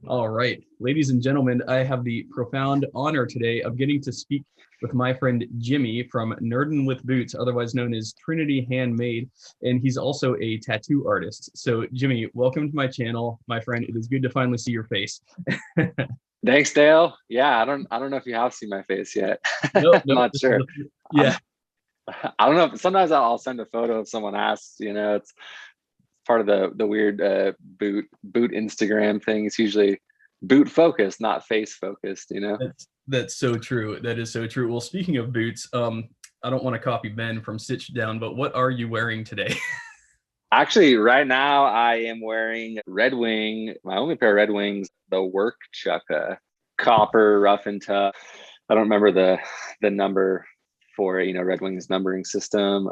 All right, ladies and gentlemen, I have the profound honor today of getting to speak with my friend Jimmy from Nerdin' with Boots, otherwise known as Trinity Handmade, and he's also a tattoo artist. So, Jimmy, welcome to my channel, my friend. It is good to finally see your face. Thanks, Dale. Yeah, I don't know if you have seen my face yet. Nope, I'm nope. not sure. Yeah, I don't know. Sometimes I'll send a photo if someone asks. It's part of the weird boot Instagram thing. It's usually boot focused, not face focused. that's so true. That is so true. Well, speaking of boots, I don't want to copy Ben from Stitch Down, but what are you wearing today? Actually, right now I am wearing Red Wing, my only pair of Red Wings, the Work Chukka, copper, rough and tough. I don't remember the number for Red Wings numbering system.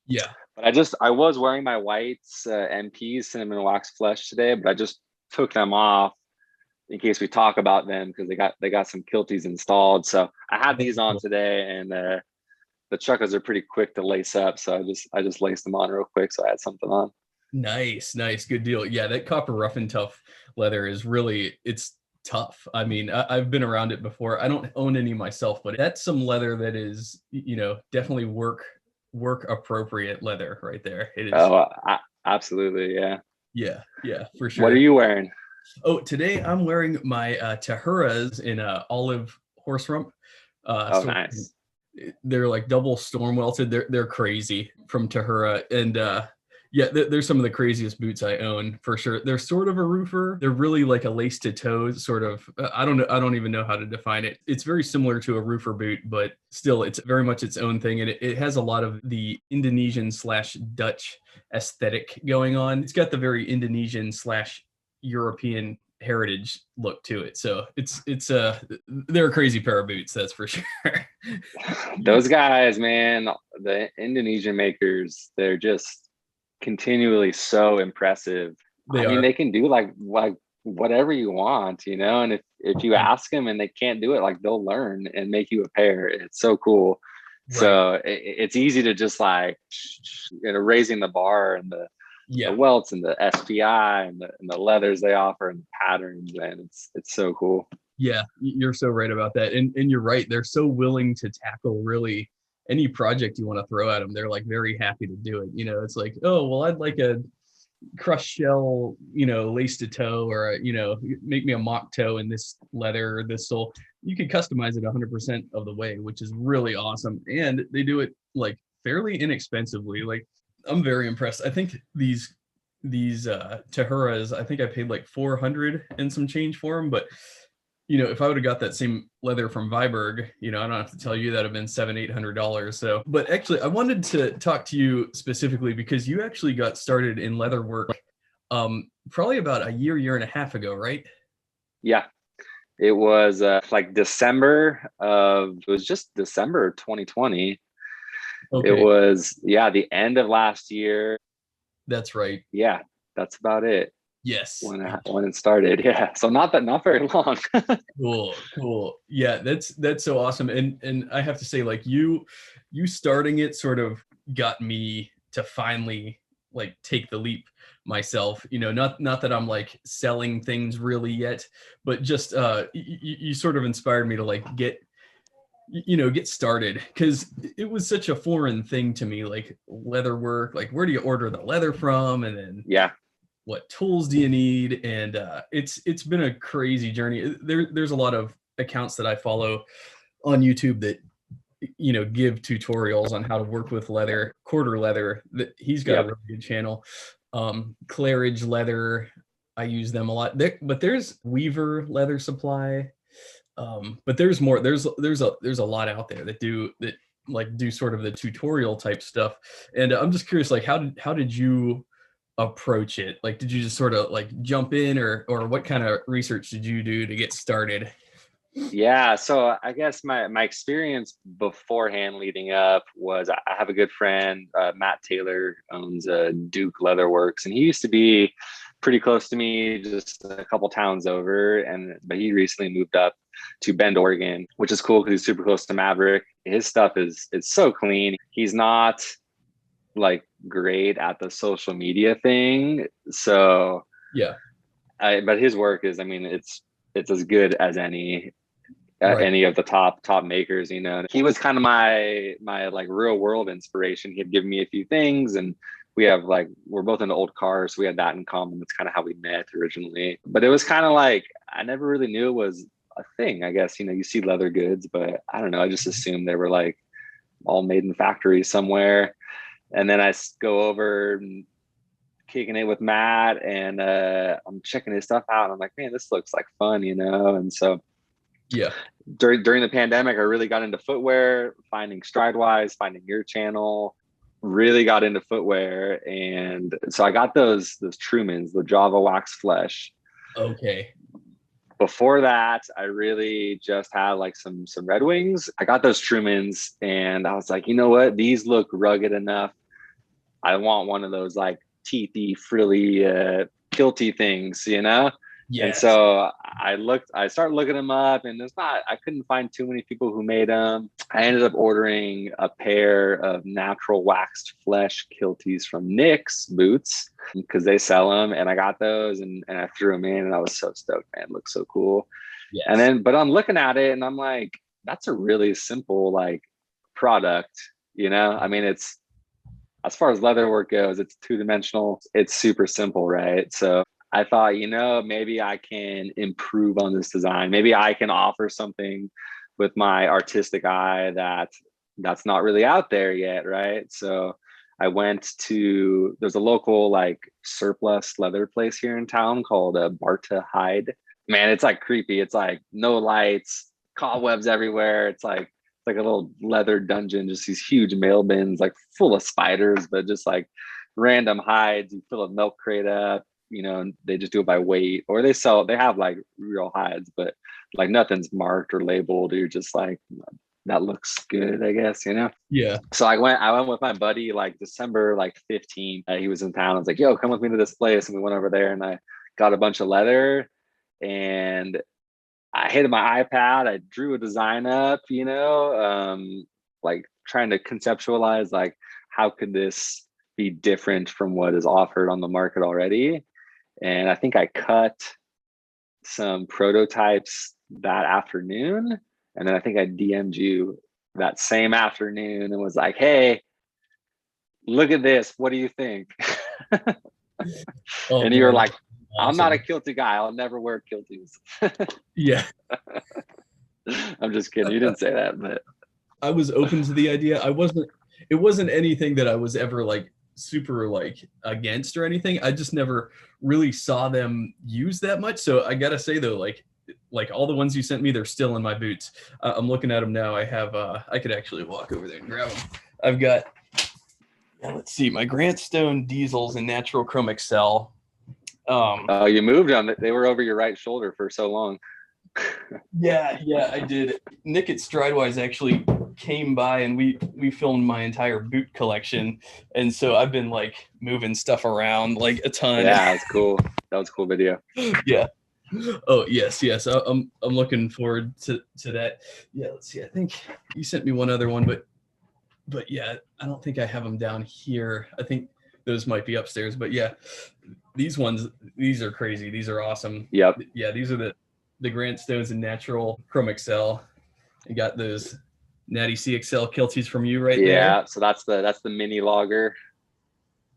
Yeah. But I was wearing my whites MPs, cinnamon wax flesh today, but I just took them off in case we talk about them because they got some kilties installed. So I had these on today, and the Chukkas are pretty quick to lace up. So I just laced them on real quick, so I had something on. Nice, good deal. Yeah, that copper rough and tough leather is it's tough. I mean, I've been around it before. I don't own any myself, but that's some leather that is, definitely work appropriate leather right there. It is. Oh, absolutely, yeah. Yeah, for sure. What are you wearing? Oh, today I'm wearing my Tahuras in olive horse rump. Oh, nice. They're like double storm welted. They're crazy from Tahura, and yeah, they're some of the craziest boots I own for sure. They're sort of a roofer. They're really like a lace to toe sort of. I don't even know how to define it. It's very similar to a roofer boot, but still, it's very much its own thing, and it has a lot of the Indonesian / Dutch aesthetic going on. It's got the very Indonesian / European heritage look to it. So it's they're a crazy pair of boots, that's for sure. Those guys, man, the Indonesian makers, they're just continually so impressive. They can do like whatever you want, and if you ask them and they can't do it, like they'll learn and make you a pair. It's so cool. Right. So it's easy to just like raising the bar and the welts and the SPI and the leathers they offer and the patterns, and it's so cool. Yeah, you're so right about that. And you're right. They're so willing to tackle really any project you want to throw at them. They're like very happy to do it. It's like, oh, well, I'd like a crushed shell, lace to toe, or, make me a mock toe in this leather or this sole. You can customize it 100% of the way, which is really awesome. And they do it like fairly inexpensively. Like, I'm very impressed. I think these Tahuras, I think I paid like 400 and some change for them, but if I would have got that same leather from Viberg, I don't have to tell you that would have been $700-800. So, but actually, I wanted to talk to you specifically because you actually got started in leather work, probably about a year and a half ago, right? Yeah, it was like December 2020. Okay. It was the end of last year. That's right. Yeah, that's about it. Yes. When it started. Yeah. So not very long. Cool. Yeah, that's so awesome. And I have to say, like you starting it sort of got me to finally like take the leap myself. Not that I'm like selling things really yet, but just you sort of inspired me to like get started, because it was such a foreign thing to me, like leather work, like where do you order the leather from, and then what tools do you need? And it's been a crazy journey. There's a lot of accounts that I follow on YouTube that give tutorials on how to work with leather, quarter leather. That he's got a really good channel. Claridge Leather, I use them a lot. But there's Weaver Leather Supply. But there's more. There's a lot out there that do sort of the tutorial type stuff. And I'm just curious, like how did you approach it? Like, did you just sort of like jump in, or what kind of research did you do to get started? Yeah, so I guess my experience beforehand leading up was I have a good friend, Matt Taylor, owns Duke Leatherworks, and he used to be pretty close to me, just a couple towns over, but he recently moved up to Bend, Oregon, which is cool because he's super close to Maverick. His stuff is so clean. He's not like great at the social media thing, so But his work is, I mean, it's as good as any of the top makers, you know. He was kind of my like real world inspiration. He'd give me a few things, and we're both into old cars, so we had that in common. That's kind of how we met originally. But it was kind of like, I never really knew it was a thing, I guess. You know, you see leather goods, but I don't know, I just assumed they were like all made in factories somewhere. And then I go over and kicking it with Matt, and I'm checking his stuff out, and I'm like, man, this looks like fun, you know. And so yeah, during the pandemic, I really got into footwear, finding Stridewise, finding your channel, really got into footwear. And so I got those Trumans, the Java Wax Flesh. Okay. Before that, I really just had like some Red Wings. I got those Trumans, and I was like, you know what? These look rugged enough. I want one of those like teethy, frilly, kilty things, you know? Yes. And so I started looking them up, and I couldn't find too many people who made them. I ended up ordering a pair of natural waxed flesh kilties from Nick's Boots because they sell them, and I got those, and I threw them in, and I was so stoked, man. It looks so cool. Yes. And then, but I'm looking at it, and I'm like, that's a really simple like product, you know? I mean, it's, as far as leather work goes, it's 2-dimensional. It's super simple, right? So I thought, you know, maybe I can improve on this design. Maybe I can offer something with my artistic eye that's not really out there yet, right? So I went to, there's a local like surplus leather place here in town called Barta Hide. Man, it's like creepy. It's like no lights, cobwebs everywhere. It's like a little leather dungeon, just these huge mail bins, like full of spiders, but just like random hides. You fill a milk crate up, you know, and they just do it by weight, or they have like real hides, but like nothing's marked or labeled. You're just like, that looks good, I guess, you know? Yeah. So I went with my buddy like December like 15th. He was in town. I was like, yo, come with me to this place. And we went over there, and I got a bunch of leather, and I hit my iPad. I drew a design up, you know, like trying to conceptualize like how could this be different from what is offered on the market already. And I think I cut some prototypes that afternoon, and then I think I DM'd you that same afternoon and was like, hey, look at this. What do you think? And you were like, awesome. I'm not a kilty guy. I'll never wear kilties. Yeah. I'm just kidding. You didn't say that, but I was open to the idea. It wasn't anything that I was ever like super like against or anything. I just never really saw them used that much. So I gotta say though, like all the ones you sent me, they're still in my boots. I'm looking at them now. I have I could actually walk over there and grab them. I've got, let's see, my Grant Stone Diesels in natural chrome excel. You moved them. They were over your right shoulder for so long. Yeah, I did. Nick at Stridewise actually came by, and we filmed my entire boot collection, and so I've been like moving stuff around like a ton. Yeah, that's cool. That was a cool video. Yeah. Oh yes. I'm looking forward to that. Yeah. Let's see. I think you sent me one other one, but yeah, I don't think I have them down here. I think those might be upstairs. But yeah, these are crazy. These are awesome. Yep. Yeah, these are the Grant Stones in natural chrome excel. You got those Natty CXL kilties from you right there. Yeah, so that's the mini logger.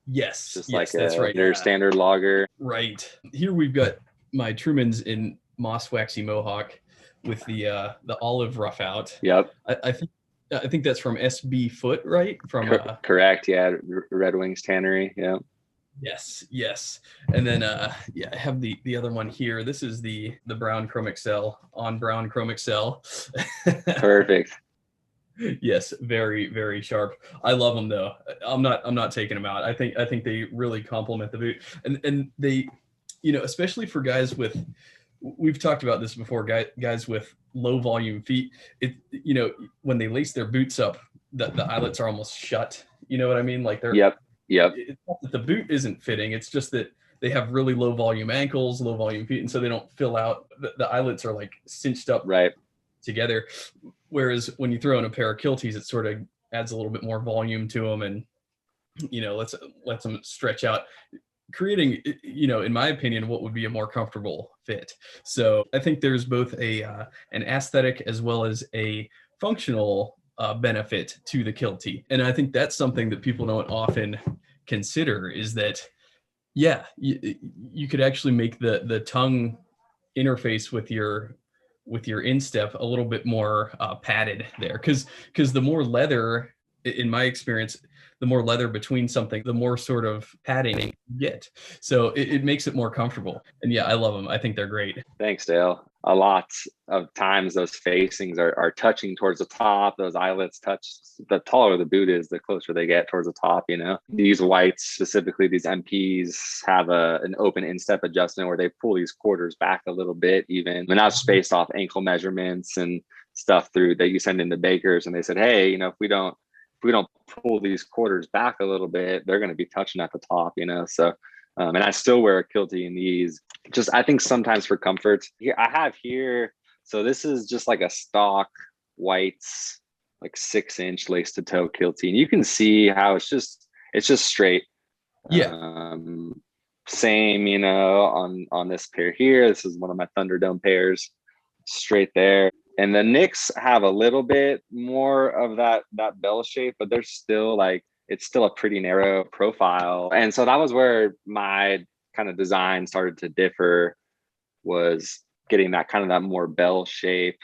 Yes, just yes, like that's right. Your standard logger. Right. Here we've got my Trumans in moss waxy mohawk with the olive rough out. Yep. I think that's from SB Foot, right? From correct. Yeah, Red Wings Tannery. Yeah. Yes. And then I have the other one here. This is the brown chrome excel on brown chrome excel. Perfect. Yes, very, very sharp. I love them though. I'm not taking them out. I think they really complement the boot, and they, you know, especially for guys with, we've talked about this before, guys with low volume feet. It, you know, when they lace their boots up, the eyelets are almost shut. You know what I mean? Like they're Yep. It's not that the boot isn't fitting. It's just that they have really low volume ankles, low volume feet, and so they don't fill out. The eyelets are like cinched up right together. Whereas when you throw in a pair of kilties, it sort of adds a little bit more volume to them, and you know lets them stretch out. creating, in my opinion, what would be a more comfortable fit. So I think there's both an aesthetic as well as a functional benefit to the kiltie. And I think that's something that people don't often consider, is that, yeah, you could actually make the tongue interface with your instep a little bit more padded there, because the more leather, in my experience, the more leather between something, the more sort of padding you get. So it makes it more comfortable. And yeah, I love them. I think they're great. Thanks, Dale. A lot of times those facings are touching towards the top. Those eyelets touch. The taller the boot is, the closer they get towards the top. These whites, specifically these MPs, have an open instep adjustment where they pull these quarters back a little bit, even. And that's based off ankle measurements and stuff through that you send into bakers. And they said, hey, if we don't pull these quarters back a little bit, they're going to be touching at the top. So. And I still wear a kiltie in these. Just, I think sometimes for comfort. Here I have here. So this is just like a stock whites, like 6-inch lace to toe kiltie, and you can see how it's just straight. Yeah. Same, on this pair here. This is one of my Thunderdome pairs, straight there. And the Knicks have a little bit more of that bell shape, but they're still like, it's still a pretty narrow profile. And so that was where my kind of design started to differ, was getting that kind of that more bell shape.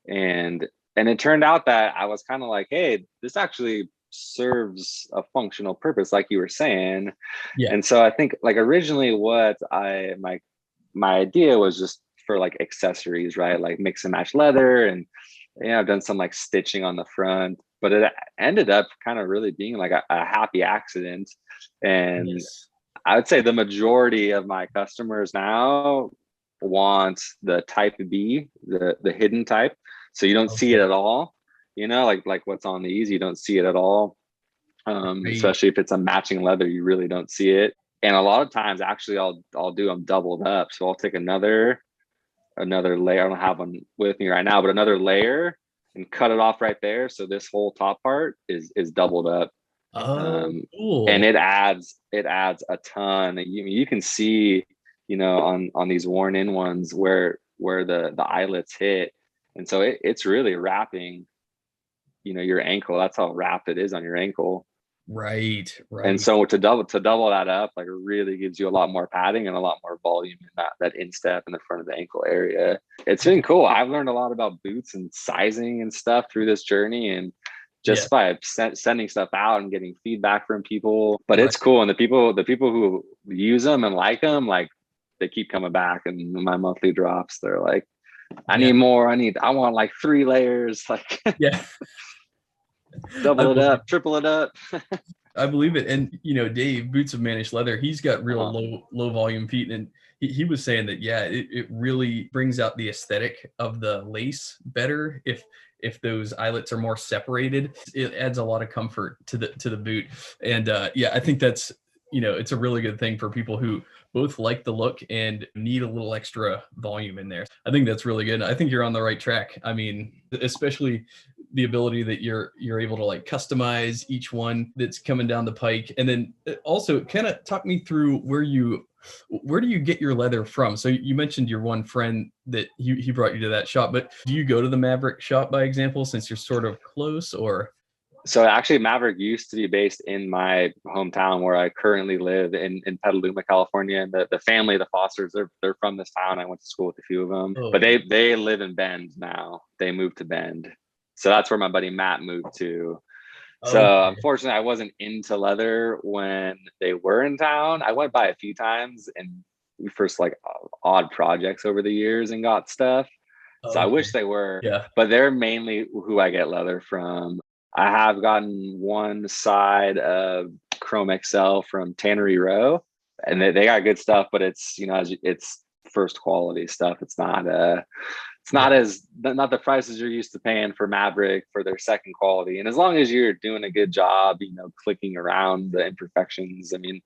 And it turned out that I was kind of like, hey, this actually serves a functional purpose, like you were saying. Yeah. And so I think, like, originally what my idea was just for like accessories, right? Like mix and match leather, and I've done some like stitching on the front, but it ended up kind of really being like a happy accident. And yes, I would say the majority of my customers now want the type B, the hidden type. So you don't see it at all, like what's on these, you don't see it at all. Especially if it's a matching leather, you really don't see it. And a lot of times, actually, I'll do them doubled up. So I'll take another layer. I don't have one with me right now, but another layer, and cut it off right there. So this whole top part is doubled up. Cool. And it adds a ton. You can see, on these worn in ones where the eyelets hit. And so it's really wrapping, your ankle. That's how wrapped it is on your ankle. Right. And so to double that up, like, it really gives you a lot more padding and a lot more volume in that instep in the front of the ankle area. It's been cool. I've learned a lot about boots and sizing and stuff through this journey, and just by sending stuff out and getting feedback from people. But it's cool. And the people who use them and like them, like, they keep coming back. And my monthly drops, they're like, I need more. I want like 3 layers. Like, yeah. Double it up, triple it up. I believe it. And Dave, Boots of Managed Leather, he's got real low volume feet, and he was saying that it really brings out the aesthetic of the lace better if those eyelets are more separated. It adds a lot of comfort to the boot. And I think that's it's a really good thing for people who both like the look and need a little extra volume in there. I think that's really good. I think you're on the right track. I mean, especially the ability that you're able to like customize each one that's coming down the pike. And then also kind of talk me through where do you get your leather from? So you mentioned your one friend that he brought you to that shop, but do you go to the Maverick shop, by example, since you're sort of close? Or so actually, Maverick used to be based in my hometown where I currently live in Petaluma, California. And the family, the Fosters, they're from this town. I went to school with a few of them, but they live in Bend now. They moved to Bend. So that's where my buddy Matt moved to. So unfortunately, I wasn't into leather when they were in town. I went by a few times and we first like odd projects over the years and got stuff. So I wish they were, but they're mainly who I get leather from. I have gotten one side of Chrome XL from Tannery Row, and they got good stuff, but it's, it's first quality stuff. It's not not the prices you're used to paying for Maverick for their second quality. And as long as you're doing a good job, clicking around the imperfections, I mean,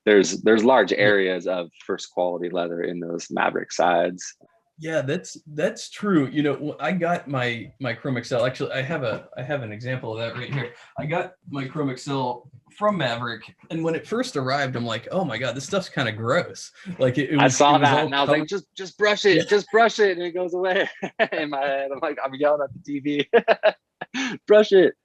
there's large areas of first quality leather in those Maverick sides. Yeah, that's true. You know, I got my Chrome Excel. Actually, I have an example of that right here. I got my Chrome Excel from Maverick, and when it first arrived, I'm like, oh my god, this stuff's kind of gross. Like I saw that, all and I was colored. like, just brush it, Yeah. just brush it, and it goes away. In my head, I'm like, I'm yelling at the TV, brush it.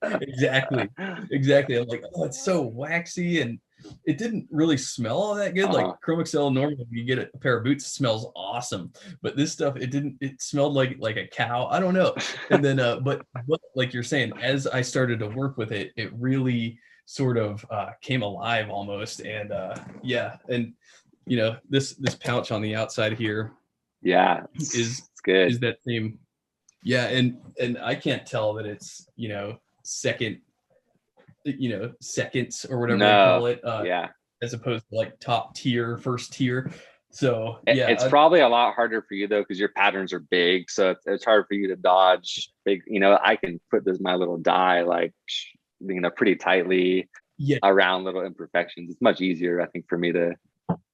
Exactly. I'm like, oh, it's so waxy, and it didn't really smell all that good. Like Chrome Excel, normally when you get a pair of boots, it smells awesome, but this stuff, it didn't. It smelled like a cow. I don't know. And then, but like you're saying, as I started to work with it, it really sort of came alive almost. And yeah, and you know, this pouch on the outside here, yeah, is good. Is that same? Yeah, and I can't tell that it's, you know, seconds or whatever they call it, yeah, as opposed to like top tier, first tier. So it's probably a lot harder for you though, because your patterns are big, so it's hard for you to dodge big. You know, I can put my little die like, you know, pretty tightly around little imperfections. It's much easier, I think, for me to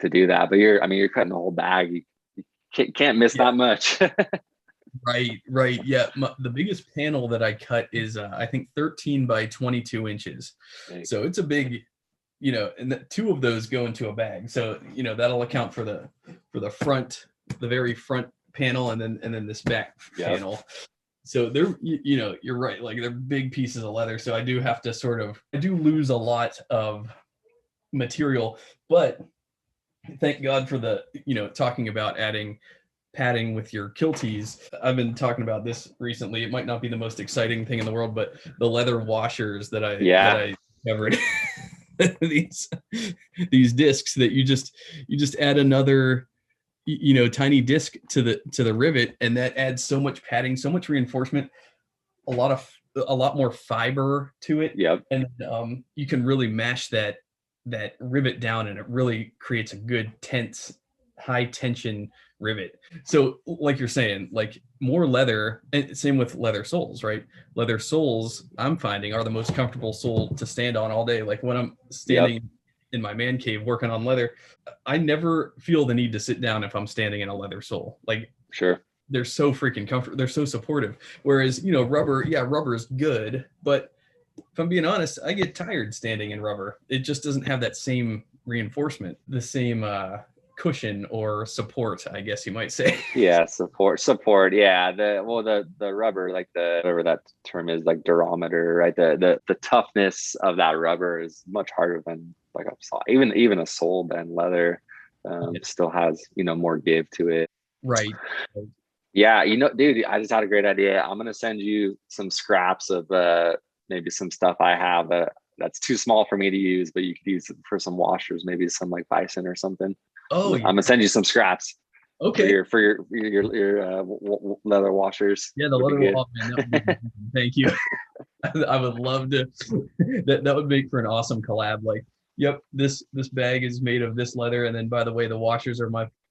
do that. But you're cutting the whole bag. You can't miss that much. Right. Yeah. The biggest panel that I cut is, I think 13 by 22 inches. So it's a big, you know, and two of those go into a bag. So, you know, that'll account for the front, the very front panel, and then this back panel. So they're, you know, you're right. Like they're big pieces of leather. So I do have to I do lose a lot of material, but thank God for the, you know, talking about adding padding with your kilties. I've been talking about this recently. It might not be the most exciting thing in the world, but the leather washers that I covered, these discs that you just add another, you know, tiny disc to the rivet, and that adds so much padding, so much reinforcement, a lot more fiber to it. And you can really mash that rivet down, and it really creates a good tense, high tension rivet. So like you're saying, like more leather, and same with leather soles, right? Leather soles, I'm finding, are the most comfortable sole to stand on all day. Like when I'm standing in my man cave working on leather, I never feel the need to sit down if I'm standing in a leather sole. Like, they're so freaking comfortable. They're so supportive. Whereas, you know, rubber is good, but if I'm being honest, I get tired standing in rubber. It just doesn't have that same reinforcement, the same cushion or support, I guess you might say. Yeah, support. Yeah, the rubber, like whatever that term is, like durometer, right? The toughness of that rubber is much harder than like even a sole bend leather. Still has, you know, more give to it. Right. Yeah, you know, dude, I just had a great idea. I'm gonna send you some scraps of maybe some stuff I have that's too small for me to use, but you could use it for some washers, maybe some like bison or something. I'm gonna send you some scraps. Okay. For your leather washers. Yeah, the leather. Thank you. I would love to. That would make for an awesome collab. Like, yep, this bag is made of this leather, and then by the way, the washers are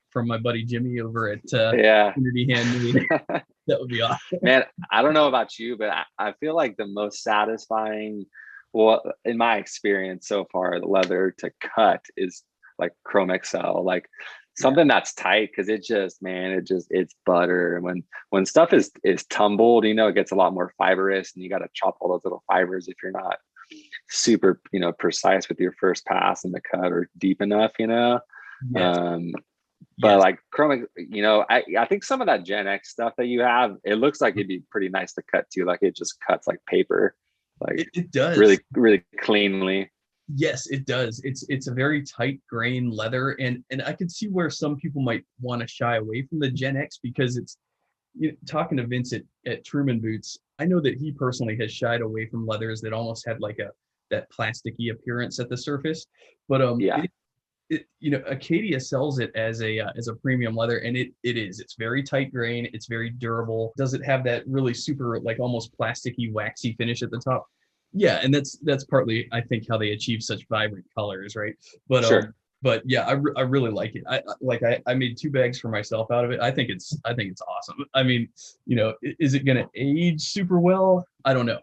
from my buddy Jimmy over at TRINITY HANDMADE. That would be awesome. Man, I don't know about you, but I feel like the most satisfying, well, in my experience so far, the leather to cut is like Chrome Excel, like something that's tight, because it's butter. And when stuff is tumbled, you know, it gets a lot more fibrous, and you got to chop all those little fibers if you're not super, you know, precise with your first pass in the cut or deep enough, you know. But like Chrome, you know, I think some of that Gen X stuff that you have, it looks like it'd be pretty nice to cut too. Like it just cuts like paper, like it does really, really cleanly. Yes, it does. It's a very tight grain leather, and I can see where some people might want to shy away from the Gen X, because it's, you know, talking to Vince at Truman Boots, I know that he personally has shied away from leathers that almost had like that plasticky appearance at the surface. But you know, Acadia sells it as a premium leather, and it's very tight grain, it's very durable. Does it have that really super, like almost plasticky, waxy finish at the top? Yeah, and that's partly, I think, how they achieve such vibrant colors, right? But but yeah, I really like it. I made 2 bags for myself out of it. I think it's awesome. I mean, you know, is it gonna age super well? I don't know.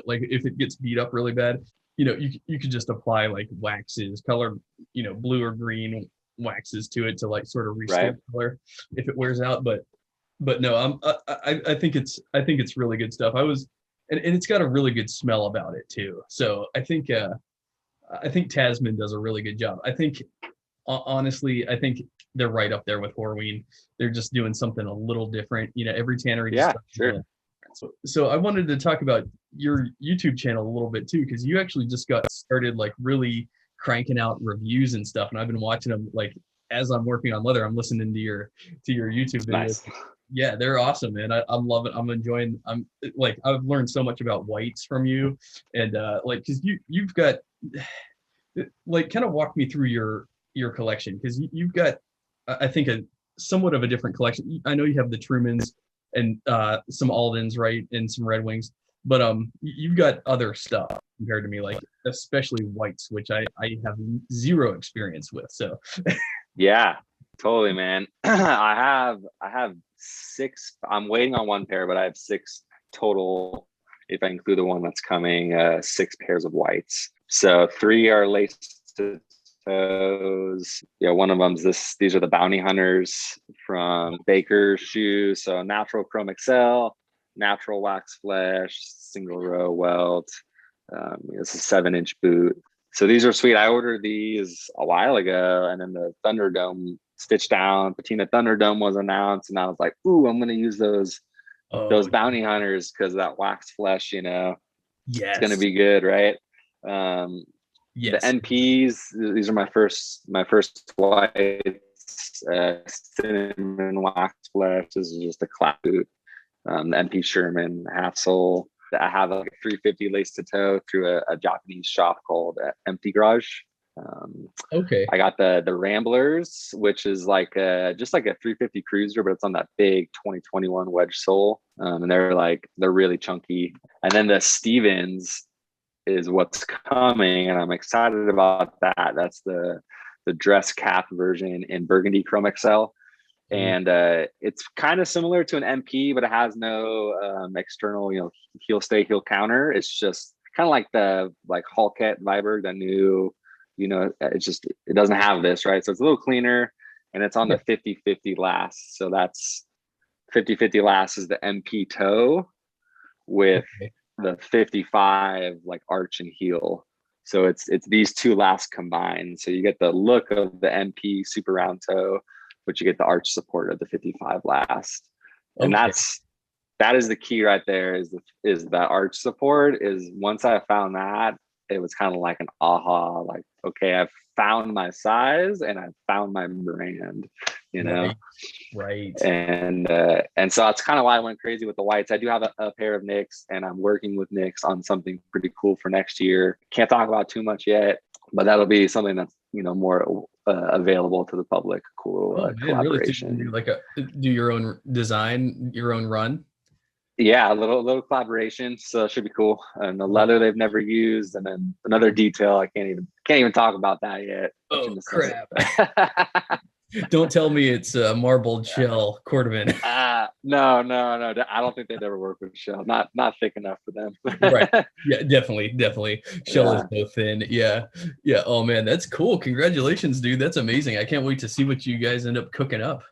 Like if it gets beat up really bad, you know, you could just apply like waxes, color, you know, blue or green, waxes to it to like sort of restore color if it wears out. But no, I think it's really good stuff. And it's got a really good smell about it too. So I think Tasman does a really good job. I think honestly, I think they're right up there with Horween. They're just doing something a little different. You know, every tannery. Yeah, sure. So I wanted to talk about your YouTube channel a little bit too, because you actually just got started like really cranking out reviews and stuff, and I've been watching them like as I'm working on leather. I'm listening to your YouTube videos. Nice. Yeah, they're awesome, man. I'm loving. I'm enjoying. I'm like I've learned so much about whites from you, and like because you've got like kind of walk me through your collection, because you've got I think a somewhat of a different collection. I know you have the Trumans and some Aldens, right, and some Red Wings, but you've got other stuff compared to me, like especially whites, which I have zero experience with. So yeah, totally, man. I have 6. I'm waiting on 1 pair, but I have 6 total if I include the one that's coming. 6 pairs of whites. So 3 are laced to toes. Yeah, one of them's these are the Bounty Hunters from Baker's Shoes. So natural chrome excel, natural wax flesh, single row welt. It's a 7-inch boot. So these are sweet. I ordered these a while ago, and then the Thunderdome stitched down, Patina Thunderdome was announced, and I was like, ooh, I'm gonna use those Bounty Hunters because that wax flesh, you know, it's gonna be good, right? Yes. The NPs, these are my first whites, cinnamon wax flesh. This is just a clap boot. The NP Sherman half sole. I have a 350 lace to toe through a Japanese shop called Empty Garage. Okay. I got the Ramblers, which is like just like a 350 cruiser, but it's on that big 2021 wedge sole, and they're really chunky. And then the Stevens is what's coming, and I'm excited about that. That's the dress cap version in burgundy chrome XL, and it's kind of similar to an MP, but it has no external, you know, heel stay, heel counter. It's just kind of like the Halkett Viberg, the new, you know, it doesn't have this, right? So it's a little cleaner, and it's on the 50/50 last. So that's 50/50 last is the MP toe with the 55 like arch and heel. So it's these two last combined. So you get the look of the MP super round toe, but you get the arch support of the 55 last. And that is the key right there, is that arch support. Is once I found that, it was kind of like an aha, like, okay, I've found my size and I've found my brand, you know? Right. And so that's kind of why I went crazy with the whites. I do have a pair of Nicks, and I'm working with Nicks on something pretty cool for next year. Can't talk about too much yet, but that'll be something that's, you know, more available to the public. Cool collaboration. Really? Do your own design, your own run? Yeah, a little collaboration, so it should be cool. And the leather they've never used, and then another detail I can't even talk about that yet. Oh crap! Don't tell me it's a marbled shell cordovan. No. I don't think they'd ever work with shell. Not thick enough for them. Right? Yeah, definitely. Shell is so thin. Yeah. Oh man, that's cool. Congratulations, dude. That's amazing. I can't wait to see what you guys end up cooking up.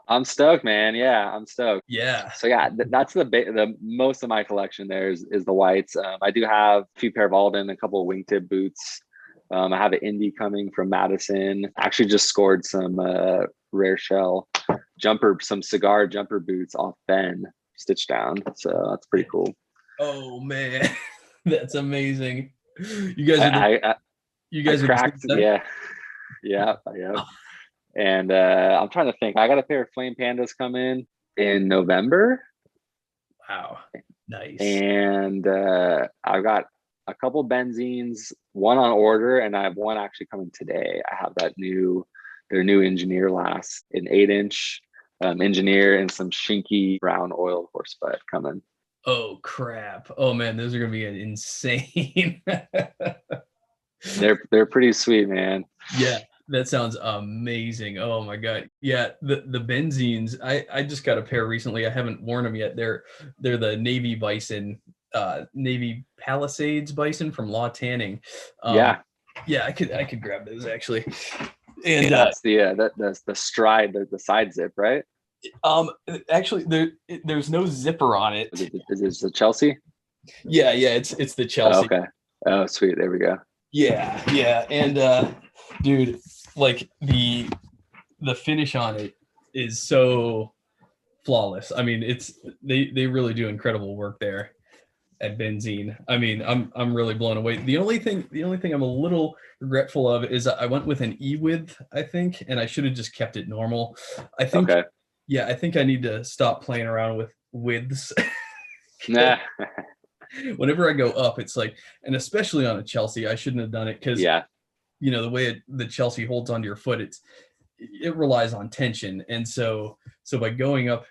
I'm stoked, man. Yeah, I'm stoked. Yeah. So yeah, that's the most of my collection. There is the whites. I do have a few pair of Alden, a couple of wingtip boots. I have an Indy coming from Madison. Actually, just scored some rare shell some cigar jumper boots off Ben stitched down. So that's pretty cool. Oh man, that's amazing. You guys are cracked. Yeah. And I'm trying to think. I got a pair of Flame Pandas come in November. Wow, nice. And I've got a couple Benzenes, one on order, and I have one actually coming today. I have their new engineer last, an 8-inch engineer, and some Shinky brown oil horsebud coming. Oh crap! Oh man, those are gonna be insane. They're pretty sweet, man. Yeah. That sounds amazing. Oh my god. Yeah, the Benzenes, I just got a pair recently. I haven't worn them yet. They're the Navy Bison, Navy Palisades Bison from Law Tanning. Yeah, I could grab those actually. And that's the stride, the side zip, right? Actually, there's no zipper on it. Is it the Chelsea? Yeah, it's the Chelsea. Oh, okay. Oh, sweet. There we go. Yeah, and dude, like the finish on it is so flawless. I mean, they really do incredible work there at Benzene. I mean, I'm really blown away. The only thing I'm a little regretful of is I went with an E-width, I think, and I should have just kept it normal. I think. Okay. Yeah, I think I need to stop playing around with widths. Nah. Whenever I go up, it's like, and especially on a Chelsea, I shouldn't have done it because, you know, the way the Chelsea holds onto your foot, it relies on tension, and so by going up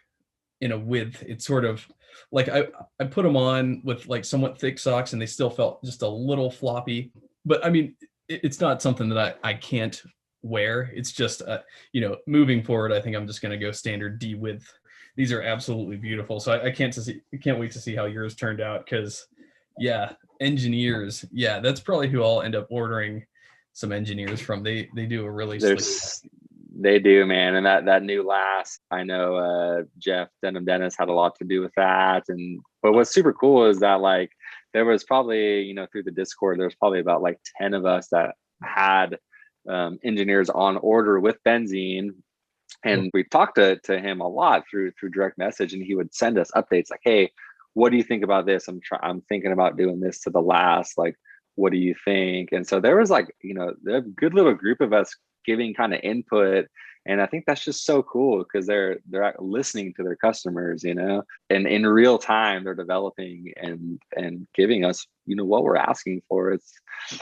in a width, it's sort of like I put them on with like somewhat thick socks, and they still felt just a little floppy. But I mean, it's not something that I can't wear. It's just you know, moving forward, I think I'm just going to go standard D width. These are absolutely beautiful. So I can't wait to see how yours turned out, because yeah, engineers, yeah, that's probably who I'll end up ordering some engineers from. They do a really they do, man. And that new last, I know Jeff Denim Dennis had a lot to do with that. And but what's super cool is that like there was probably, you know, through the Discord, there's probably about like 10 of us that had engineers on order with Benzene. And we talked to him a lot through direct message, and he would send us updates like, hey, what do you think about this? I'm thinking about doing this to the last, like, what do you think? And so there was like, you know, a good little group of us giving kind of input. And I think that's just so cool because they're listening to their customers, you know, and in real time they're developing and giving us, you know, what we're asking for.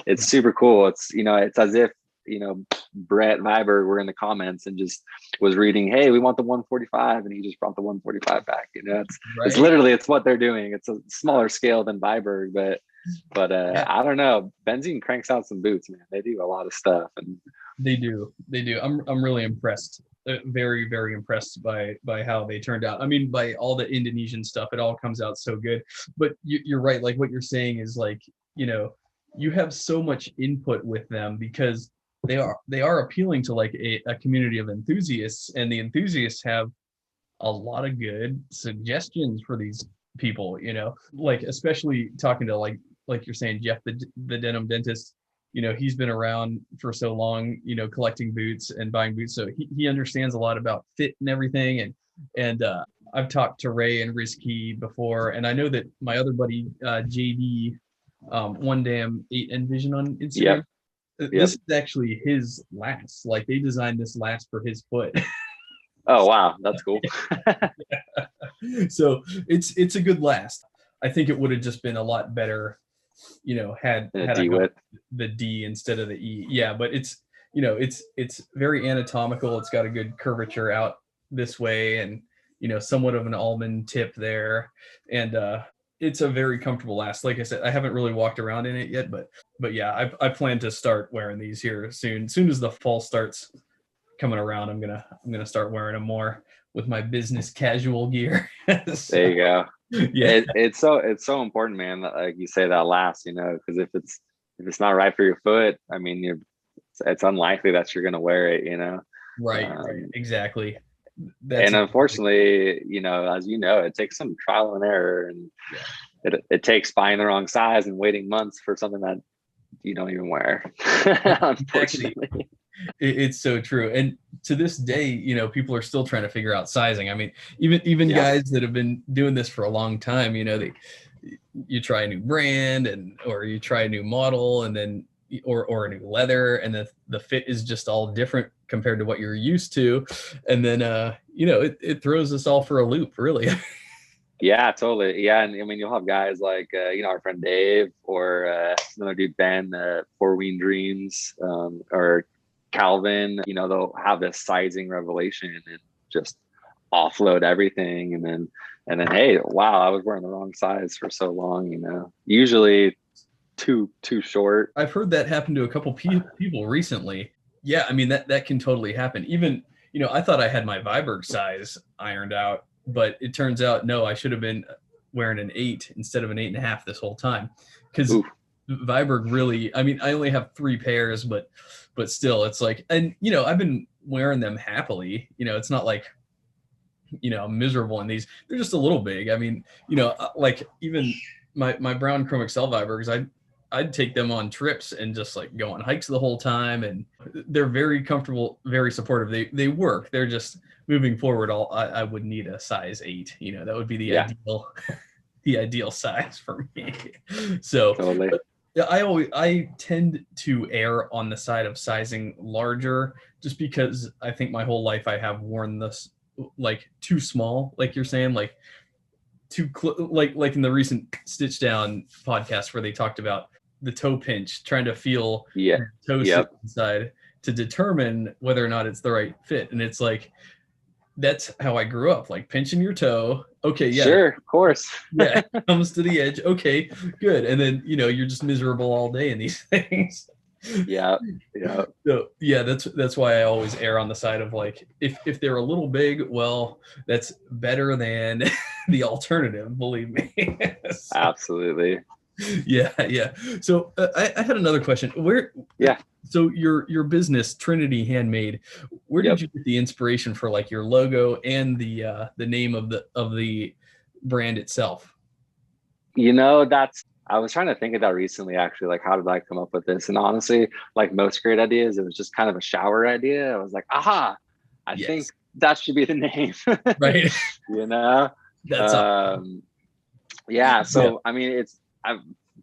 It's super cool. It's, you know, it's as if, you know, Brett Viberg were in the comments and just was reading, hey, we want the 145, and he just brought the 145 back. You know, it's literally, it's what they're doing. It's a smaller scale than Viberg, but I don't know. Benzene cranks out some boots, man. They do a lot of stuff, and they do. I'm really impressed. Very, very impressed by how they turned out. I mean, by all the Indonesian stuff, it all comes out so good. But you're right. Like what you're saying is like, you know, you have so much input with them because they are appealing to like a community of enthusiasts, and the enthusiasts have a lot of good suggestions for these people, you know, like especially talking to like you're saying, Jeff, the denim dentist, you know, he's been around for so long, you know, collecting boots and buying boots. So he understands a lot about fit and everything. And I've talked to Ray and Rizky before, and I know that my other buddy, JD, One Damn 8 Envision on Instagram. Yep. This is actually his last. Like they designed this last for his foot. Oh wow, that's cool. Yeah. So it's a good last. I think it would have just been a lot better, you know, had I gone the D instead of the E. Yeah, but it's, you know, it's very anatomical. It's got a good curvature out this way, and you know, somewhat of an almond tip there, and it's a very comfortable last. Like I said, I haven't really walked around in it yet, but yeah, I plan to start wearing these here soon. As soon as the fall starts coming around, I'm gonna start wearing them more with my business casual gear. So, there you go. Yeah, it's so important, man. That, like you say, that last, you know, because if it's not right for your foot, I mean, it's unlikely that you're gonna wear it, you know. Right. Exactly. And unfortunately, you know, as you know, it takes some trial and error, and it takes buying the wrong size and waiting months for something that you don't even wear. Unfortunately. It's so true. And to this day, you know, people are still trying to figure out sizing. I mean, even guys that have been doing this for a long time, you know, you try a new brand or you try a new model, and then or a new leather, and then the fit is just all different compared to what you're used to, and then you know, it throws us all for a loop, really. Yeah, totally. Yeah, and I mean, you'll have guys like you know, our friend Dave, or another dude Ben, Four Ween Dreams, or Calvin. You know, they'll have this sizing revelation and just offload everything, and then hey, wow, I was wearing the wrong size for so long. You know, usually too short. I've heard that happen to a couple people recently. Yeah, I mean, that can totally happen. Even, you know, I thought I had my Viberg size ironed out, but it turns out no, I should have been wearing an 8 instead of an 8.5 this whole time, because Viberg really, I mean, I only have 3 pairs, but still it's like, and you know, I've been wearing them happily. You know, it's not like, you know, I'm miserable in these. They're just a little big. I mean, you know, like even my brown Chrome XL Vibergs, I'd take them on trips and just like go on hikes the whole time, and they're very comfortable, very supportive. They work. They're just moving forward. I would need a size 8. You know, that would be the ideal the ideal size for me. So totally. Yeah, I tend to err on the side of sizing larger, just because I think my whole life I have worn this like too small, like you're saying, like like in the recent Stitch Down podcast where they talked about the toe pinch, trying to feel toe sit inside to determine whether or not it's the right fit. And it's like, that's how I grew up, like pinching your toe. Okay, yeah, sure, of course. Yeah, comes to the edge. Okay, good. And then, you know, you're just miserable all day in these things. Yeah. So yeah, that's why I always err on the side of like, if they're a little big, well, that's better than the alternative, believe me. So, absolutely. Yeah. So I had another question. So your business, Trinity Handmade, where did you get the inspiration for like your logo and the name of the brand itself? You know, I was trying to think of that recently, actually, like, how did I come up with this? And honestly, like most great ideas, it was just kind of a shower idea. I was like, aha, I think that should be the name. Right. You know? That's awesome. Yeah. So, I mean,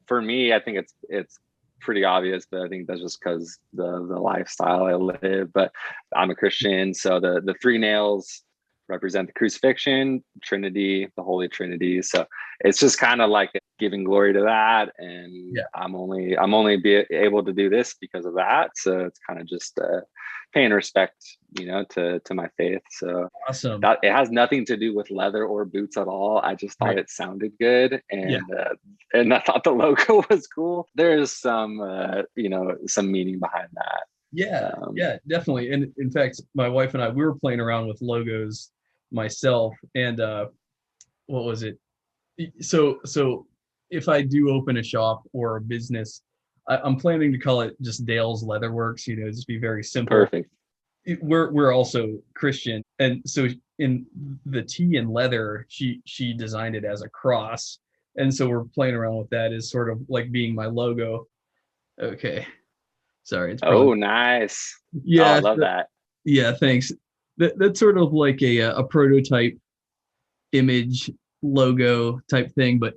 for me, I think it's pretty obvious, but I think that's just because the lifestyle I live. But I'm a Christian, so the 3 nails represent the crucifixion, Trinity, the Holy Trinity. So it's just kind of like giving glory to that, and I'm only be able to do this because of that. So it's kind of just paying respect, you know, to my faith. So awesome. That it has nothing to do with leather or boots at all. I just thought it sounded good, and I thought the logo was cool. There's some you know, some meaning behind that. Yeah, definitely. And in fact, my wife and I, we were playing around with logos myself, and what was it? So if I do open a shop or a business, I'm planning to call it just Dale's Leatherworks, you know, just be very simple. Perfect. We're also Christian, and so in the T in leather, she designed it as a cross, and so we're playing around with that as sort of like being my logo. Okay, sorry. It's probably, nice. Yeah, I love that. Yeah, thanks. That's sort of like a prototype image logo type thing, but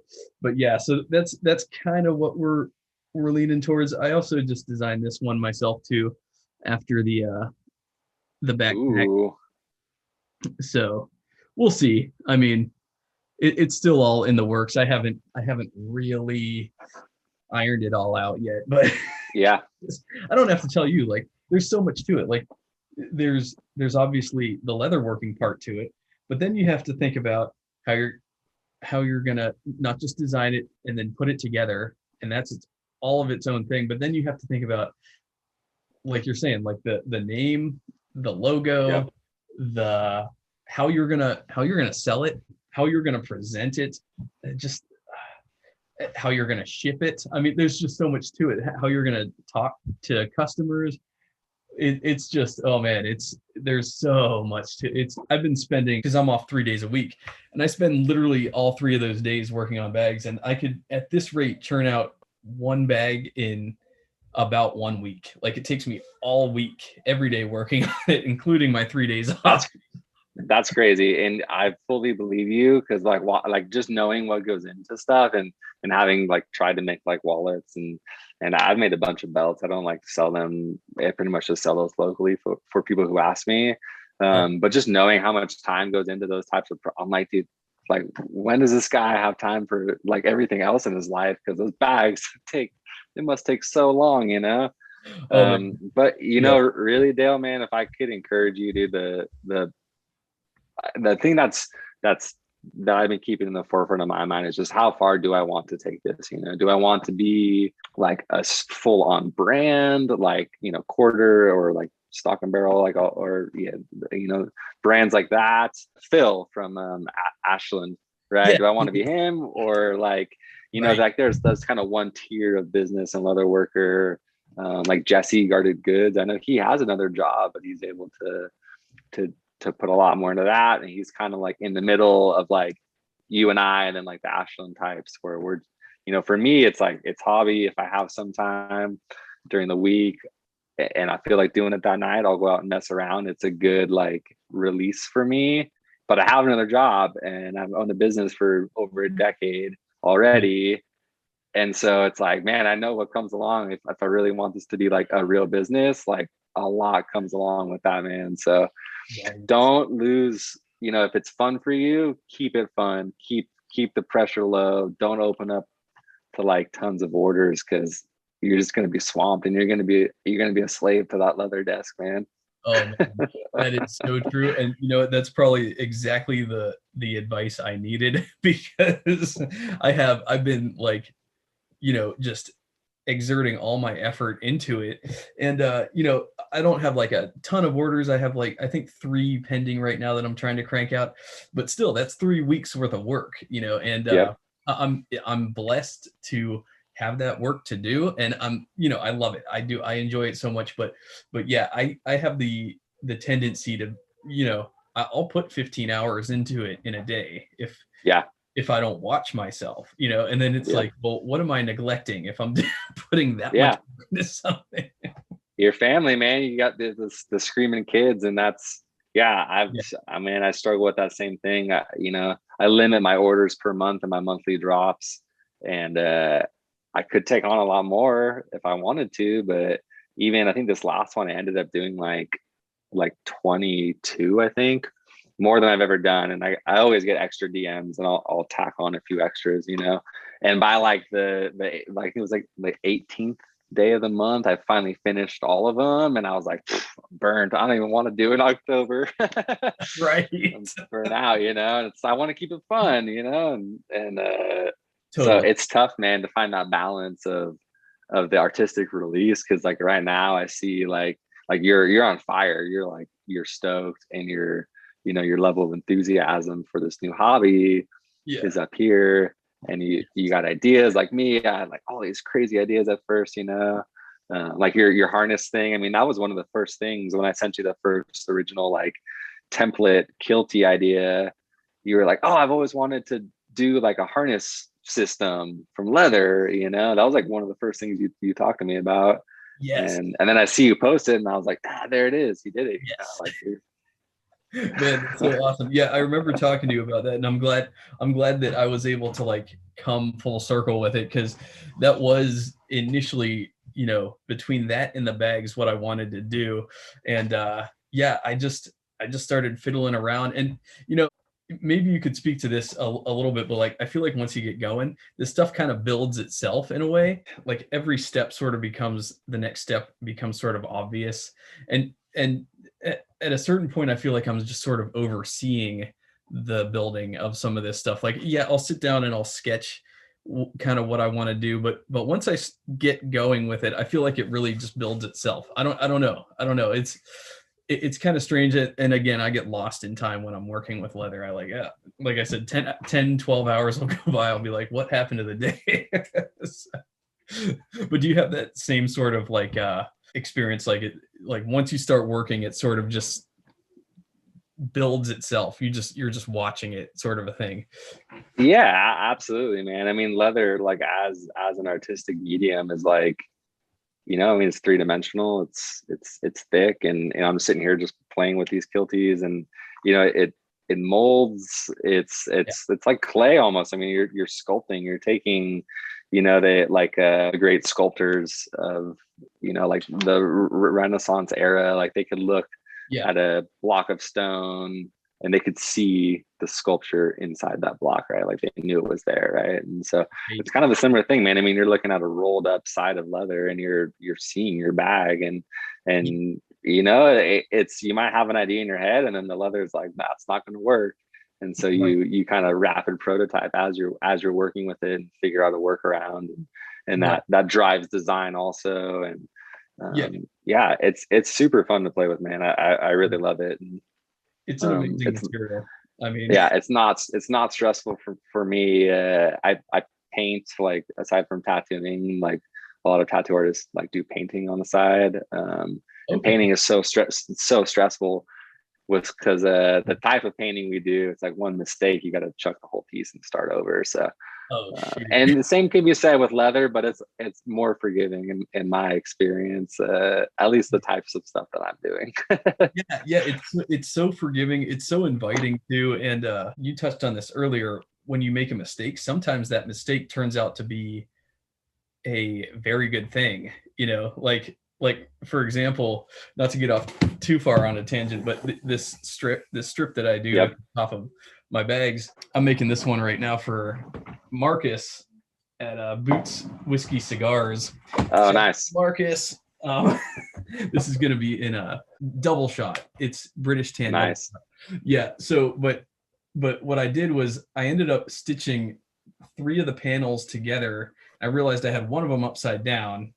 yeah, so that's kind of what we're leaning towards. I also just designed this one myself too, after the backpack. Ooh. So we'll see. I mean, it's still all in the works. I haven't really ironed it all out yet, but yeah, I don't have to tell you, like, there's so much to it. Like there's obviously the leather working part to it, but then you have to think about how you're gonna not just design it and then put it together, and that's all of its own thing. But then you have to think about, like you're saying, like the name, the logo, the how you're gonna sell it, how you're gonna present it, just how you're gonna ship it. I mean, there's just so much to it. How you're gonna talk to customers. It's just, oh man, there's so much to it. I've been spending, because I'm off 3 days a week, and I spend literally all 3 of those days working on bags, and I could at this rate churn out 1 bag in about 1 week. Like it takes me all week, every day working on it, including my 3 days off. That's crazy, and I fully believe you, because like just knowing what goes into stuff, and having like tried to make like wallets, and I've made a bunch of belts. I don't like to sell them. I pretty much just sell those locally for people who ask me. But just knowing how much time goes into those types of, I'm like, dude, like, when does this guy have time for like everything else in his life? Because those bags it must take so long, you know. But you know, really, Dale, man, if I could encourage you, dude, the thing that I've been keeping in the forefront of my mind is just, how far do I want to take this? You know, do I want to be like a full on brand, like, you know, quarter or like stock and barrel, like, or you know, brands like that? Phil from Ashland, right? Do I want to be him, or like, you know, like there's kind of one tier of business and leather worker, like Jesse Guarded Goods. I know he has another job, but he's able to put a lot more into that. And he's kind of like in the middle of like you and I, and then like the Ashland types where we're, you know, for me, it's like, it's hobby. If I have some time during the week and I feel like doing it that night, I'll go out and mess around. It's a good like release for me, but I have another job and I've owned a business for over a decade already. And so it's like, man, I know what comes along. If I really want this to be like a real business, like a lot comes along with that, man. So don't lose, you know, if it's fun for you, keep it fun, keep the pressure low. Don't open up to like tons of orders, because you're just going to be swamped and you're going to be a slave to that leather desk, man. Oh man, that is so true. And you know, that's probably exactly the advice I needed, because I've been like, you know, just exerting all my effort into it. And you know, I don't have like a ton of orders. I have like, I think 3 pending right now that I'm trying to crank out, but still that's 3 weeks worth of work, you know. And I'm blessed to have that work to do, and I'm, you know, I love it. I enjoy it so much. But yeah, I have the tendency to, you know, I'll put 15 hours into it in a day if I don't watch myself, you know. And then it's like, well, what am I neglecting if I'm putting that much into something? Your family, man. You got the screaming kids, and that's I mean, I struggle with that same thing. You know, I limit my orders per month and my monthly drops, and I could take on a lot more if I wanted to, but even I think this last one I ended up doing like 22, I think, more than I've ever done. And I always get extra DMs, and I'll tack on a few extras, you know. And by like the like it was like the 18th day of the month, I finally finished all of them, and I was like, burnt. I don't even want to do it in October. Right. I'm burnt out, you know. And it's, I want to keep it fun, you know, and Totally. so it's tough, man, to find that balance of the artistic release, because like right now I see like you're on fire. You're stoked, and you're, you know, your level of enthusiasm for this new hobby is up here. And you got ideas like me. I had like all these crazy ideas at first, you know, like your harness thing. I mean, that was one of the first things when I sent you the first original like template kiltie idea. You were like, oh, I've always wanted to do like a harness system from leather, you know. That was like one of the first things you talked to me about. And then I see you post it, and I was like, there it is, you did it. Yes. You know, like, man, that's so awesome. Yeah, I remember talking to you about that, and I'm glad that I was able to like come full circle with it, because that was initially, you know, between that and the bags what I wanted to do. And yeah, I just started fiddling around. And you know, maybe you could speak to this a little bit, but like, I feel like once you get going, this stuff kind of builds itself in a way. Like every step sort of becomes, the next step becomes sort of obvious. And at a certain point, I feel like I'm just sort of overseeing the building of some of this stuff. Like, yeah, I'll sit down and I'll sketch kind of what I want to do, but once I get going with it, I feel like it really just builds itself. I don't know. It's kind of strange. And again, I get lost in time when I'm working with leather. I like I said, 10, 12 hours will go by. I'll be like, what happened to the day? But do you have that same sort of like experience? Like once you start working, it sort of just builds itself. You're just watching it, sort of a thing. Yeah, absolutely, man. I mean, leather, like as an artistic medium, is like, you know, I mean, it's 3-dimensional. It's thick, and I'm sitting here just playing with these kilties, and you know, it molds. It's like clay almost. I mean, you're sculpting. You're taking, you know, they like great sculptors of, you know, like the Renaissance era. Like they could look at a block of stone, and they could see the sculpture inside that block, right? Like they knew it was there, right? And so it's kind of a similar thing, man. I mean, you're looking at a rolled up side of leather, and you're seeing your bag, and you know, it's, you might have an idea in your head, and then the leather is like, that's not going to work. And so you kind of rapid prototype as you're working with it, and figure out a workaround, and that drives design also. And it's super fun to play with, man. I really love it. And it's an amazing material. I mean, yeah, it's not stressful for me. I paint, like aside from tattooing, like a lot of tattoo artists like do painting on the side. And painting is so stressful because the type of painting we do, it's like one mistake, you got to chuck the whole piece and start over. So and the same can be said with leather, but it's more forgiving in my experience, at least the types of stuff that I'm doing. It's so forgiving, it's so inviting too. And you touched on this earlier. When you make a mistake, sometimes that mistake turns out to be a very good thing, you know, like for example, not to get off too far on a tangent, but this strip that I do at the top of my bags, I'm making this one right now for Marcus at Boots Whiskey Cigars. Oh, nice. Marcus. This is going to be in a double shot. It's British tan. Nice. Yeah. So, but what I did was I ended up stitching 3 of the panels together. I realized I had one of them upside down,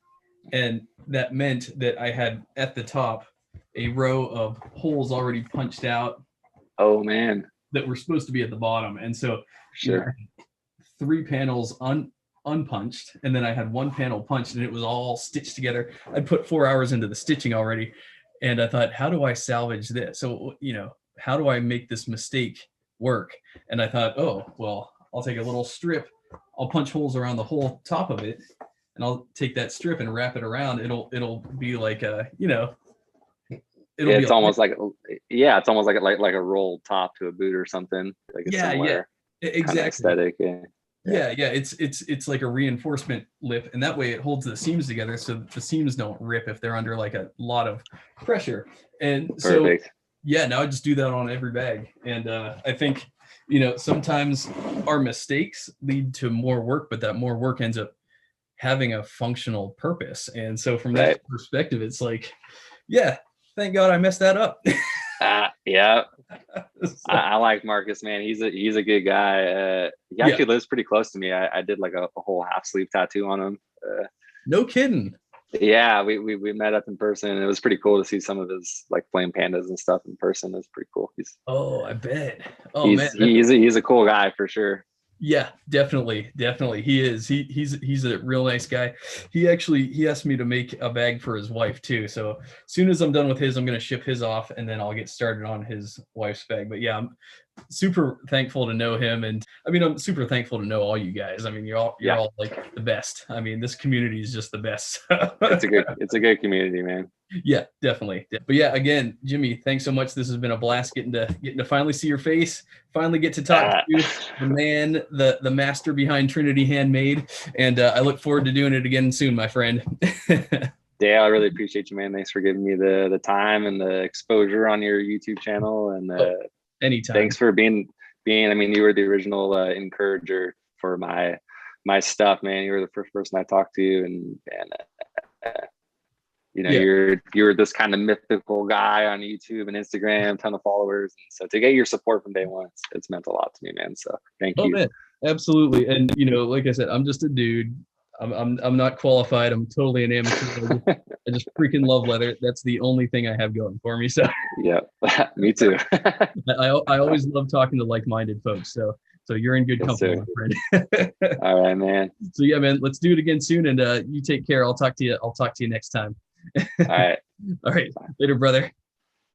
and that meant that I had at the top a row of holes already punched out. Oh man. That were supposed to be at the bottom. And so sure. 3 panels unpunched, and then I had 1 panel punched, and it was all stitched together. I'd put 4 hours into the stitching already, and I thought, how do I salvage this? So, you know, how do I make this mistake work? And I thought, oh, well, I'll take a little strip, I'll punch holes around the whole top of it, and I'll take that strip and wrap it around. It'll be like a, you know, it's almost like a roll top to a boot or something. Like exactly. Aesthetic. It's like a reinforcement lip, and that way it holds the seams together so the seams don't rip if they're under like a lot of pressure. And perfect. So now I just do that on every bag. And I think, you know, sometimes our mistakes lead to more work, but that more work ends up having a functional purpose. And so from that perspective, it's like, thank God I messed that up. Yeah. I like Marcus, man. He's a good guy. He actually lives pretty close to me. I did like a whole half sleeve tattoo on him. No kidding. Yeah, we met up in person, and it was pretty cool to see some of his like flame pandas and stuff in person. It's pretty cool. I bet. Man, he's a cool guy for sure. Yeah, definitely. He is. He's a real nice guy. He asked me to make a bag for his wife too. So as soon as I'm done with his, I'm going to ship his off, and then I'll get started on his wife's bag. But yeah, I'm super thankful to know him, and I mean, I'm super thankful to know all you guys. I mean, you're all like the best. I mean, this community is just the best. It's a good community, man. Yeah, definitely. But yeah, again, Jimmy, thanks so much. This has been a blast getting to finally see your face, finally get to talk to you, the man, the master behind Trinity Handmade. And I look forward to doing it again soon, my friend. Dale, I really appreciate you, man. Thanks for giving me the time and the exposure on your YouTube channel. And anytime. Thanks for being, I mean, you were the original encourager for my stuff, man. You were the first person I talked to, and you know, you're this kind of mythical guy on YouTube and Instagram, ton of followers. And so to get your support from day one, it's meant a lot to me, man. So thank you. Man, absolutely. And you know, like I said, I'm just a dude. I'm not qualified. I'm totally an amateur. I just freaking love leather. That's the only thing I have going for me. So yeah, me too. I always love talking to like-minded folks. So you're in good company, my friend. All right, man. So yeah, man, let's do it again soon. And you take care. I'll talk to you next time. All right. All right. Later, brother.